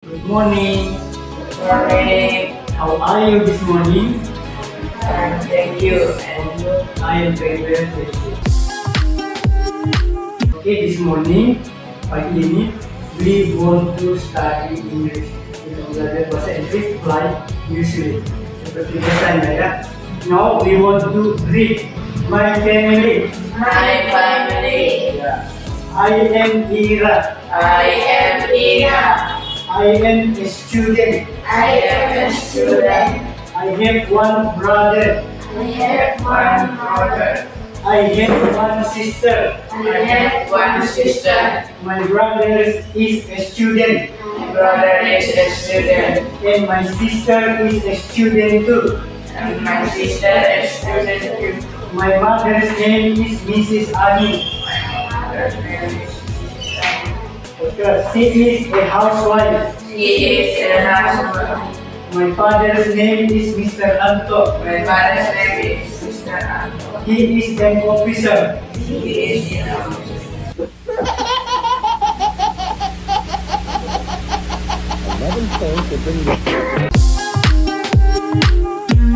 Good morning. Morning. How are you this morning? Thank you. And you? I am very well, thank you. Okay, this morning, pagi ini, we want to study English. Kita belajar bahasa Inggris like usually. Seperti biasanya ya. Now we want to read my family. My family. Yeah. I am Ira. I am Ira. I am a student. I am a student. I have one brother. I have one brother. I have one sister. I have one sister. My brother is a student. My brother is a student. And my sister is a student too. And my sister is a student too. My mother's name is Mrs. Ani. My mother's name is She is a housewife. She is a housewife. My father's name is Mr. Anto. My father's name is Mr. Anto. He is an officer. He is an officer. 11 points have been